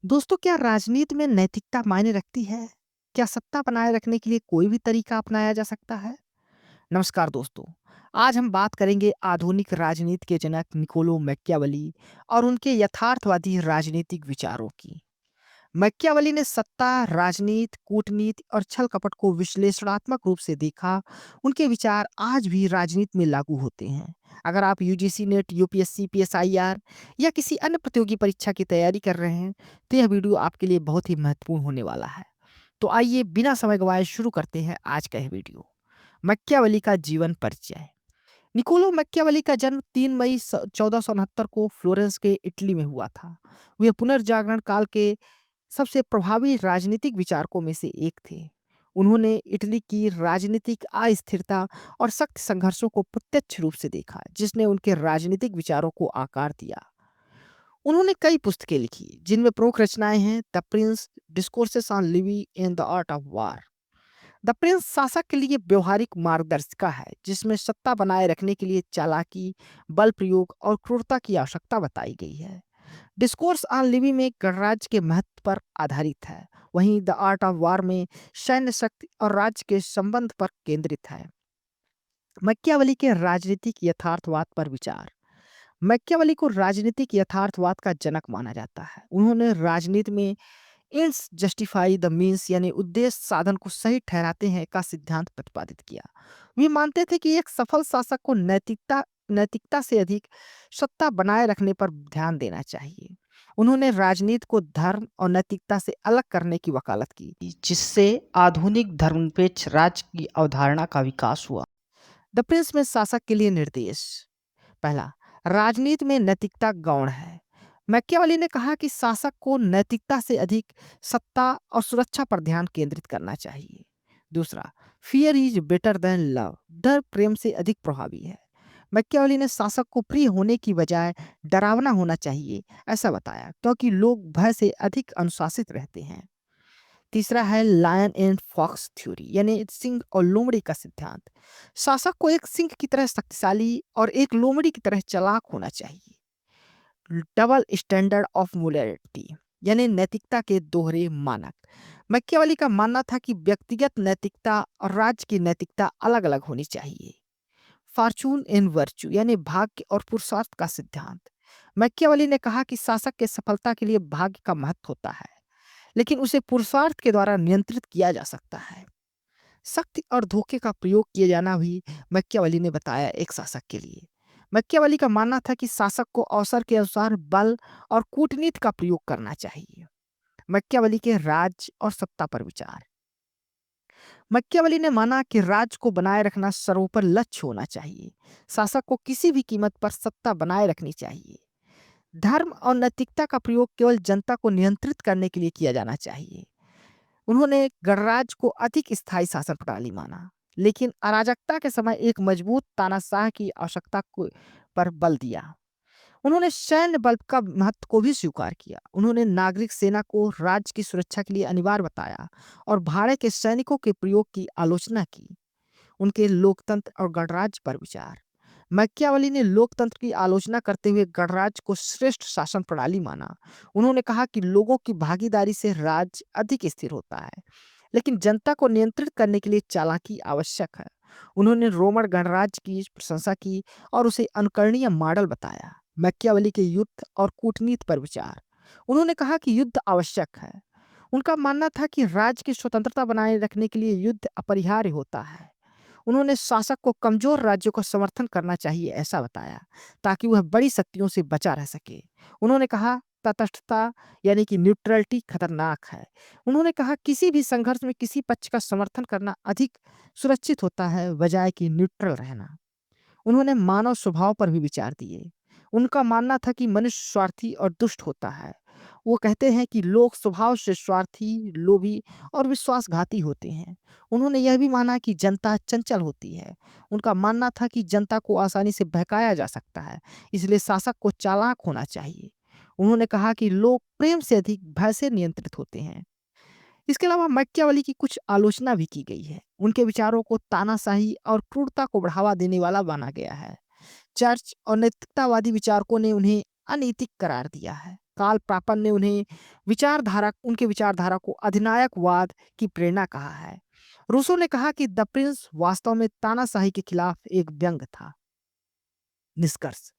दोस्तों, क्या राजनीति में नैतिकता मायने रखती है? क्या सत्ता बनाए रखने के लिए कोई भी तरीका अपनाया जा सकता है? नमस्कार दोस्तों। आज हम बात करेंगे आधुनिक राजनीति के जनक निकोलो मैकियावेली और उनके यथार्थवादी राजनीतिक विचारों की। मैकियावेली ने सत्ता, राजनीति, कूटनीति और छल-कपट को विश्लेषणात्मक रूप से देखा। उनके विचार आज भी राजनीति में लागू होते हैं। अगर आप यूजीसी नेट, यूपीएससी, पीएसआईआर या किसी अन्य प्रतियोगी परीक्षा की तैयारी कर रहे हैं, तो यह वीडियो आपके लिए बहुत ही महत्वपूर्ण होने वाला है। तो आइए बिना समय गंवाए शुरू करते हैं आज का यह वीडियो। मैकियावेली का जीवन परिचय। निकोलो मैकियावेली का जन्म 3 मई 1469 को फ्लोरेंस के इटली में हुआ था। वे पुनर्जागरण काल के सबसे प्रभावी राजनीतिक विचारकों में से एक थे। उन्होंने इटली की राजनीतिक अस्थिरता और सख्त संघर्षों को प्रत्यक्ष रूप से देखा, जिसने उनके राजनीतिक विचारों को आकार दिया। उन्होंने कई पुस्तकें लिखी, जिनमें प्रमुख रचनाएं हैं the Prince, discourses on living and the art of war. The Prince शासक के लिए व्यवहारिक मार्गदर्शिका है, जिसमें सत्ता बनाए रखने के लिए चालाकी, बल प्रयोग और क्रूरता की आवश्यकता बताई गई है। डिस्कोर्स ऑन लिविंग में गणराज्य के महत्व पर आधारित है। वहीं द आर्ट ऑफ वार में सैन्य शक्ति और राज्य के संबंध पर केंद्रित है। मैकियावेली के राजनीतिक यथार्थवाद पर विचार। मैकियावेली को राजनीतिक यथार्थवाद का जनक माना जाता है। उन्होंने राजनीति में एंड्स जस्टिफाई द मीन्स यानी उद्देश्य साधन को सही ठहराते हैं का सिद्धांत प्रतिपादित किया। वे मानते थे कि एक सफल शासक को नैतिकता नैतिकता से अधिक सत्ता बनाए रखने पर ध्यान देना चाहिए। उन्होंने राजनीति को धर्म और नैतिकता से अलग करने की वकालत की, जिससे आधुनिक धर्मनिरपेक्ष राज्य की अवधारणा का विकास हुआ। द प्रिंस में शासक के लिए निर्देश। पहला, राजनीति में नैतिकता गौण है। मैकियावेली ने कहा कि शासक को नैतिकता से अधिक सत्ता और सुरक्षा पर ध्यान केंद्रित करना चाहिए। दूसरा, fear is better than love. डर प्रेम से अधिक प्रभावी है। मैकियावेली ने शासक को प्रिय होने की बजाय डरावना होना चाहिए ऐसा बताया, क्योंकि लोग भय से अधिक अनुशासित रहते हैं। तीसरा है लायन एंड फॉक्स थ्योरी, यानी सिंह और लोमड़ी का सिद्धांत। शासक को एक सिंह की तरह शक्तिशाली और एक लोमड़ी की तरह चालाक होना चाहिए। डबल स्टैंडर्ड ऑफ मोरालिटी, यानी नैतिकता के दोहरे मानक। मैकियावेली का मानना था कि व्यक्तिगत नैतिकता और राज्य की नैतिकता अलग अलग होनी चाहिए। फॉर्चून एंड वर्च्यू, यानी भाग्य और पुरुषार्थ का सिद्धांत। मैकियावेली ने कहा कि शासक के सफलता के लिए भाग्य का महत्व होता है, लेकिन उसे पुरुषार्थ के द्वारा नियंत्रित किया जा सकता है। शक्ति और धोखे का प्रयोग किए जाना भी मैकियावेली ने बताया एक शासक के लिए। मैकियावेली का मानना था कि शासक को अवसर के अनुसार बल और कूटनीति का प्रयोग करना चाहिए। मैकियावेली के राज और सत्ता पर विचार। मैकियावेली ने माना कि राज्य को बनाए रखना सर्वोपरि लक्ष्य होना चाहिए। शासक को किसी भी कीमत पर सत्ता बनाए रखनी चाहिए। धर्म और नैतिकता का प्रयोग केवल जनता को नियंत्रित करने के लिए किया जाना चाहिए। उन्होंने गणराज्य को अधिक स्थायी शासन प्रणाली माना, लेकिन अराजकता के समय एक मजबूत तानाशाह की आवश्यकता को पर बल दिया। उन्होंने सैन्य बल का महत्व को भी स्वीकार किया। उन्होंने नागरिक सेना को राज्य की सुरक्षा के लिए अनिवार्य बताया और भाड़े के सैनिकों के प्रयोग की आलोचना की। उनके लोकतंत्र और गणराज्य पर विचार। मैकियावेली ने लोकतंत्र की आलोचना करते हुए गणराज्य को श्रेष्ठ शासन प्रणाली माना। उन्होंने कहा कि लोगों की भागीदारी से राज्य अधिक स्थिर होता है, लेकिन जनता को नियंत्रित करने के लिए चालाकी आवश्यक है। उन्होंने रोमन गणराज्य की प्रशंसा की और उसे अनुकरणीय मॉडल बताया। मैकियावेली के युद्ध और कूटनीति पर विचार। उन्होंने कहा कि युद्ध आवश्यक है। उनका मानना था कि राज्य की स्वतंत्रता बनाए रखने के लिए युद्ध अपरिहार्य होता है। उन्होंने शासक को कमजोर राज्यों का समर्थन करना चाहिए ऐसा बताया, ताकि वह बड़ी शक्तियों से बचा रह सके। उन्होंने कहा तटस्थता, यानी कि न्यूट्रलिटी खतरनाक है। उन्होंने कहा किसी भी संघर्ष में किसी पक्ष का समर्थन करना अधिक सुरक्षित होता है बजाय कि न्यूट्रल रहना। उन्होंने मानव स्वभाव पर भी विचार दिए। उनका मानना था कि मनुष्य स्वार्थी और दुष्ट होता है। वो कहते हैं कि लोग स्वभाव से स्वार्थी, लोभी और विश्वासघाती होते हैं। उन्होंने यह भी माना कि जनता चंचल होती है। उनका मानना था कि जनता को आसानी से बहकाया जा सकता है, इसलिए शासक को चालाक होना चाहिए। उन्होंने कहा कि लोग प्रेम से अधिक भय से नियंत्रित होते हैं। इसके अलावा मैकियावेली की कुछ आलोचना भी की गई है। उनके विचारों को तानाशाही और क्रूरता को बढ़ावा देने वाला माना गया है। चर्च और नैतिकतावादी विचारकों ने उन्हें अनैतिक करार दिया है। कार्ल पापन ने उन्हें विचारधारा उनके विचारधारा को अधिनायकवाद की प्रेरणा कहा है। रूसो ने कहा कि द प्रिंस वास्तव में तानाशाही के खिलाफ एक व्यंग था। निष्कर्ष,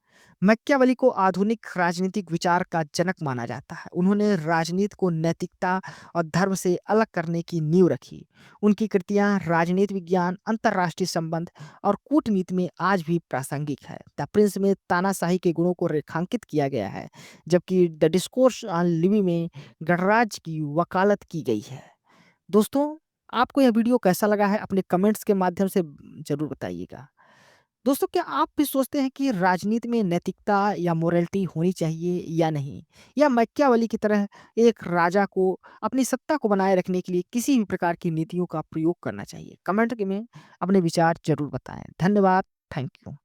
मैकियावेली को आधुनिक राजनीतिक विचार का जनक माना जाता है। उन्होंने राजनीति को नैतिकता और धर्म से अलग करने की नींव रखी। उनकी कृतियां राजनीति विज्ञान, अंतर्राष्ट्रीय संबंध और कूटनीति में आज भी प्रासंगिक है। द प्रिंस में तानाशाही के गुणों को रेखांकित किया गया है, जबकि द डिस्कोर्स ऑन लिवी में गणराज्य की वकालत की गई है। दोस्तों, आपको यह वीडियो कैसा लगा है अपने कमेंट्स के माध्यम से जरूर बताइएगा। दोस्तों, क्या आप भी सोचते हैं कि राजनीति में नैतिकता या मोरालिटी होनी चाहिए या नहीं? या मैकियावेली की तरह एक राजा को अपनी सत्ता को बनाए रखने के लिए किसी भी प्रकार की नीतियों का प्रयोग करना चाहिए? कमेंट में अपने विचार ज़रूर बताएँ। धन्यवाद। Thank you.